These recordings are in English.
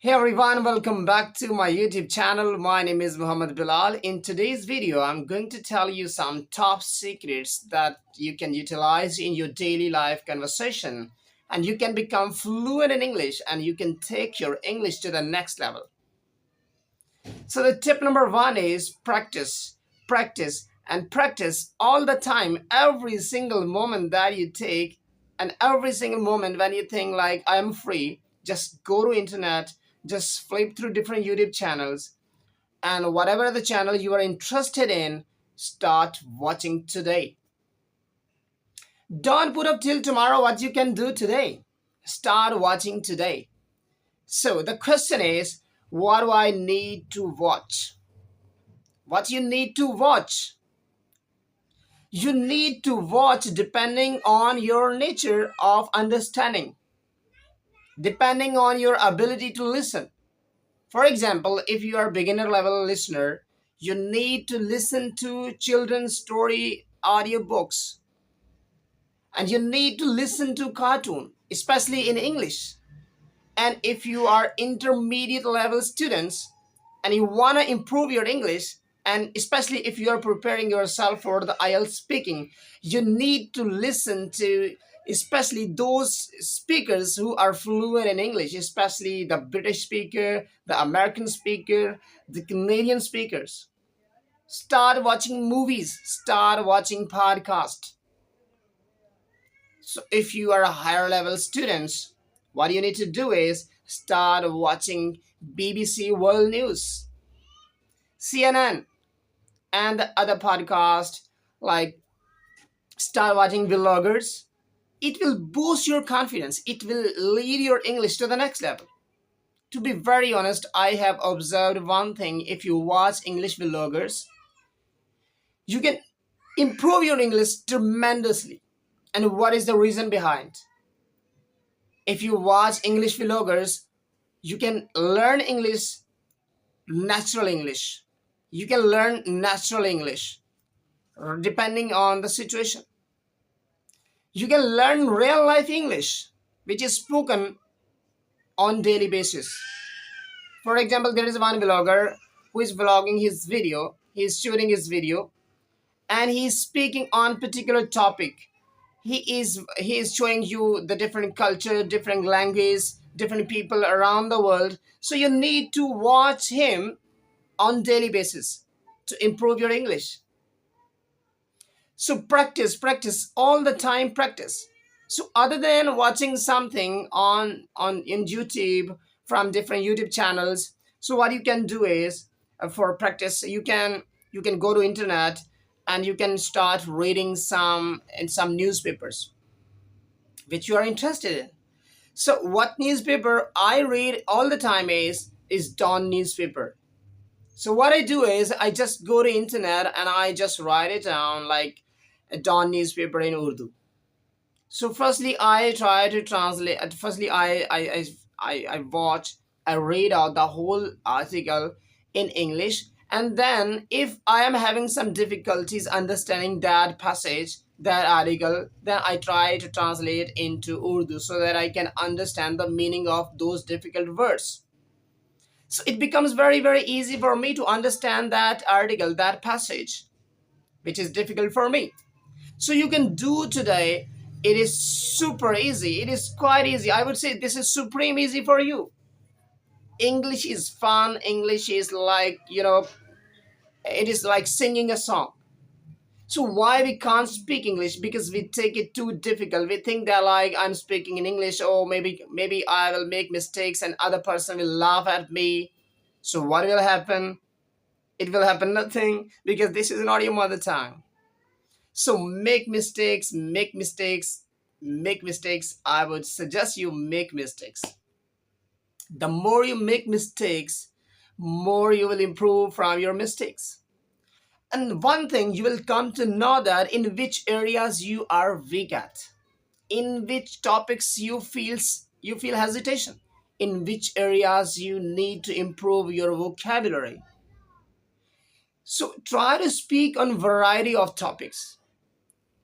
Hey everyone, welcome back to my YouTube channel. My name is Muhammad Bilal. In today's video, I'm going to tell you some top secrets that you can utilize in your daily life conversation, and you can become fluent in English and you can take your English to the next level. So the tip number one is practice, practice, and practice all the time, every single moment that you take, and every single moment when you think like I am free, just go to internet, just flip through different YouTube channels, and whatever the channel you are interested in, start watching today. Don't put up till tomorrow what you can do today. Start watching today. So the question is, what do I need to watch? What you need to watch? You need to watch depending on your nature of understanding, depending on your ability to listen. For example, if you are a beginner level listener, you need to listen to children's story audiobooks, and you need to listen to cartoon, especially in English. And if you are intermediate level students and you want to improve your English, and especially if you are preparing yourself for the IELTS speaking, you need to listen to especially those speakers who are fluent in English, especially the British speaker, the American speaker, the Canadian speakers. Start watching movies, start watching podcasts. So if you are a higher level students, what you need to do is start watching BBC World News, CNN, and the other podcast, like start watching vloggers. It will boost your confidence. It will lead your English to the next level. To be very honest, I have observed one thing. If you watch English vloggers, you can improve your English tremendously. And what is the reason behind? If you watch English vloggers, you can learn English, natural English. You can learn natural English depending on the situation. You can learn real life English, which is spoken on daily basis. For example, there is one vlogger who is vlogging his video, he is shooting his video, and he is speaking on particular topic. He is showing you the different culture, different language, different people around the world. So you need to watch him on daily basis to improve your English. So practice all the time, practice. So other than watching something on in YouTube from different YouTube channels, so what you can do is for practice, you can go to internet and you can start reading some newspapers which you are interested in. So what newspaper I read all the time is Dawn newspaper. So what I do is I just go to internet and I just write it down like a Dawn newspaper in Urdu. So firstly I try to translate. Firstly I watch, I read out the whole article in English, and then if I am having some difficulties understanding that passage, that article, then I try to translate into Urdu so that I can understand the meaning of those difficult words. So it becomes very, very easy for me to understand that article, that passage, which is difficult for me. So you can do today. It is super easy. It is quite easy. I would say this is supreme easy for you. English is fun. English is like, it is like singing a song. So why we can't speak English? Because we take it too difficult. We think that like I'm speaking in English, or maybe I will make mistakes and other person will laugh at me. So what will happen? It will happen nothing, because this is not your mother tongue. So make mistakes, make mistakes, make mistakes. I would suggest you make mistakes. The more you make mistakes, more you will improve from your mistakes. And one thing you will come to know that in which areas you are weak at, in which topics you feel hesitation, in which areas you need to improve your vocabulary. So try to speak on variety of topics.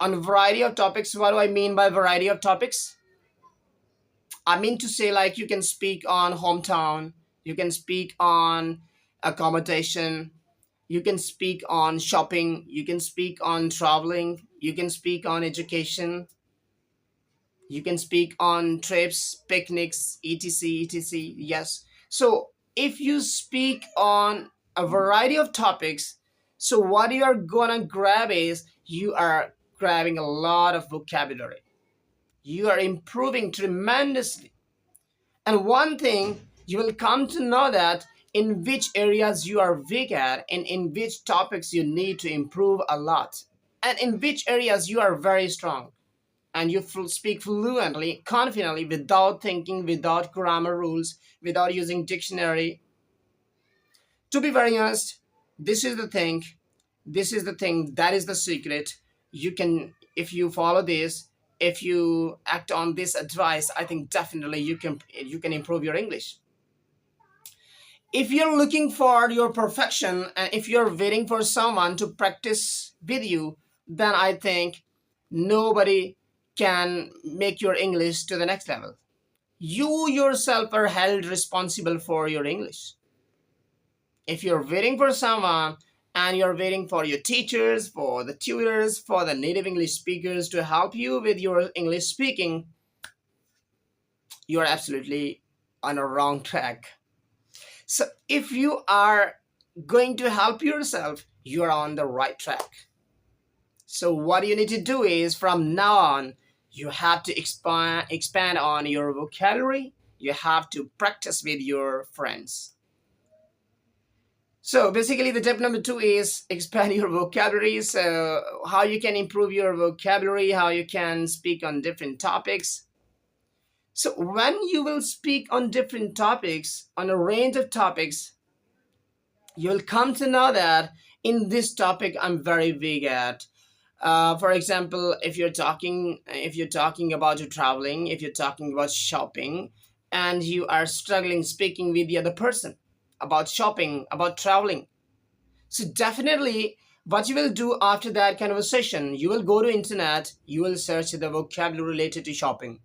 On variety of topics, what do I mean by variety of topics? I mean to say like you can speak on hometown, You can speak on accommodation. You can speak on shopping. You can speak on traveling. You can speak on education. You can speak on trips, picnics, etc. etc. Yes. So if you speak on a variety of topics, so what you are gonna grab is you are grabbing a lot of vocabulary. You are improving tremendously. And one thing you will come to know that in which areas you are weak at and in which topics you need to improve a lot and in which areas you are very strong and you speak fluently, confidently, without thinking, without grammar rules, without using dictionary. To be very honest, this is the thing. This is the thing. That is the secret. You can, if you follow this, if you act on this advice, I think definitely you can improve your English. If you're looking for your perfection and if you're waiting for someone to practice with you, then I think nobody can make your English to the next level. You yourself are held responsible for your English. If you're waiting for someone and you're waiting for your teachers, for the tutors, for the native English speakers to help you with your English speaking, you are absolutely on a wrong track. So if you are going to help yourself, you are on the right track. So what you need to do is from now on, you have to expand on your vocabulary. You have to practice with your friends. So basically the tip number 2 is expand your vocabulary. So how you can improve your vocabulary, how you can speak on different topics. So when you will speak on different topics, on a range of topics, you'll come to know that in this topic I'm very weak at. For example, if you're talking about your traveling, if you're talking about shopping, and you are struggling speaking with the other person about shopping, about traveling, so definitely what you will do after that conversation, you will go to internet, you will search the vocabulary related to shopping,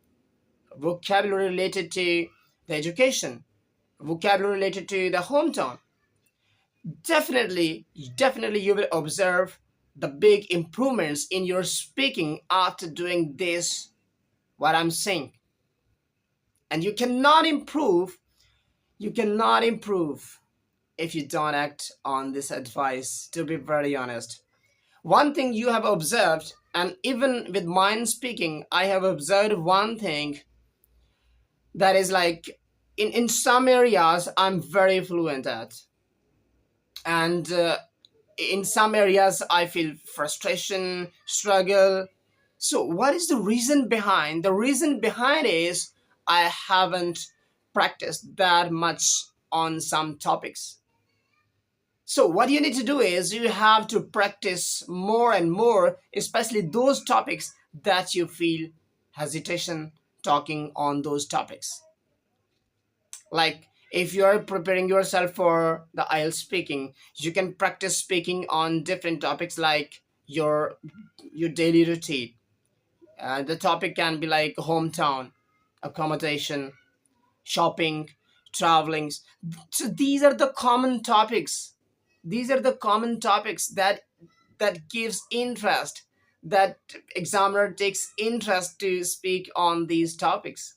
vocabulary related to the education, vocabulary related to the hometown. Definitely you will observe the big improvements in your speaking after doing this, what I'm saying. And you cannot improve if you don't act on this advice, to be very honest. One thing you have observed, and even with mine speaking, I have observed one thing, that is like in some areas I'm very fluent at, and in some areas I feel frustration, struggle. So what is the reason behind? The reason behind is I haven't practiced that much on some topics. So what you need to do is you have to practice more and more, especially those topics that you feel hesitation talking on those topics. Like if you're preparing yourself for the IELTS speaking, you can practice speaking on different topics like your daily routine. The topic can be like hometown, accommodation, shopping, traveling. So these are the common topics. These are the common topics that gives interest, that examiner takes interest to speak on these topics.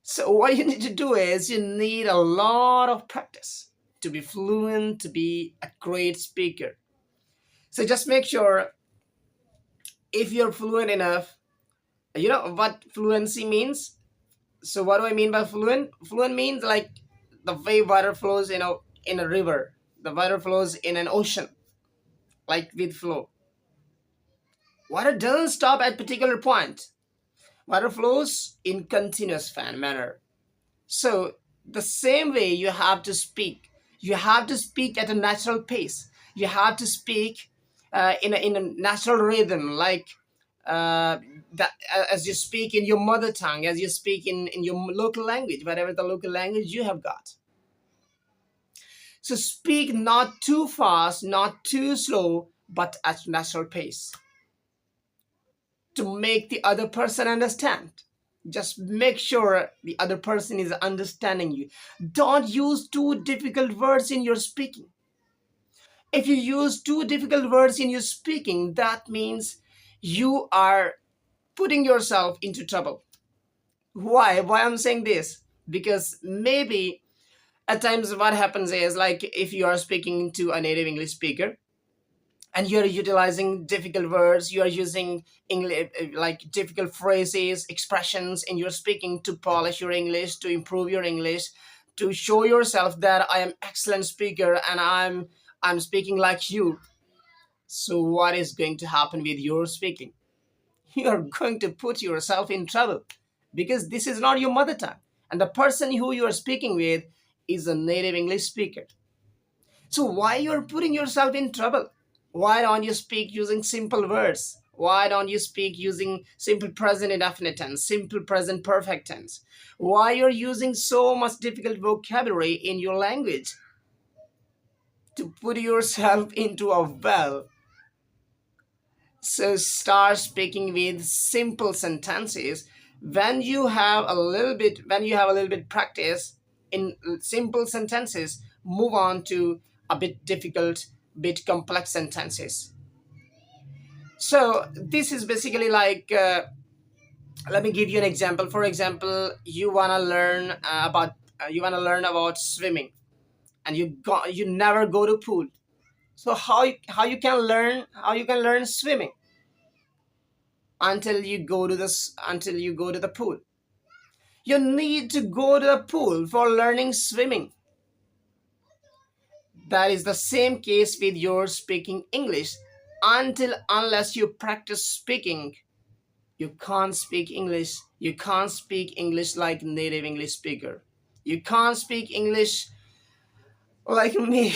So what you need to do is you need a lot of practice to be fluent, to be a great speaker. So just make sure, if you're fluent enough, you know what fluency means. So what do I mean by fluent? Fluent means like the way water flows in a river. The water flows in an ocean, like with flow. Water doesn't stop at particular point. Water flows in continuous manner. So the same way you have to speak. You have to speak at a natural pace. You have to speak in a natural rhythm, like uh, that as you speak in your mother tongue, as you speak in your local language, whatever the local language you have got. So speak not too fast, not too slow, but at natural pace to make the other person understand. Just make sure the other person is understanding you. Don't use too difficult words in your speaking. If you use too difficult words in your speaking, that means you are putting yourself into trouble. Why I'm saying this? Because maybe at times what happens is, like, if you are speaking to a native English speaker and you're utilizing difficult words, you are using English, like difficult phrases, expressions in your speaking to polish your English, to improve your English, to show yourself that I am excellent speaker and I'm speaking like you. So what is going to happen with your speaking? You're going to put yourself in trouble, because this is not your mother tongue, and the person who you are speaking with is a native English speaker. So why you're putting yourself in trouble? Why don't you speak using simple words? Why don't you speak using simple present indefinite tense, simple present perfect tense? Why you're using so much difficult vocabulary in your language to put yourself into a well? So start speaking with simple sentences. When you have a little bit practice in simple sentences, move on to a bit difficult, bit complex sentences. So this is basically like, let me give you an example. For example, you want to learn about swimming, and you never go to pool. So how you can learn swimming until you go to the pool? You need to go to the pool for learning swimming. That is the same case with your speaking English. Unless you practice speaking, you can't speak English. You can't speak English like native English speaker. You can't speak English like me.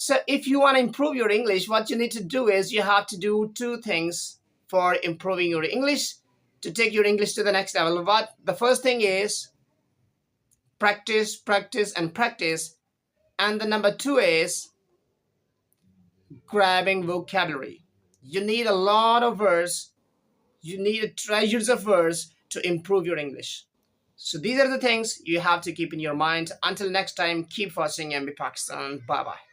So if you want to improve your English, what you need to do is you have to do two things for improving your English, to take your English to the next level. What the first thing is practice, practice, and practice. And the number two is grabbing vocabulary. You need a lot of words. You need treasures of words to improve your English. So these are the things you have to keep in your mind. Until next time, keep watching MB Pakistan. Bye bye.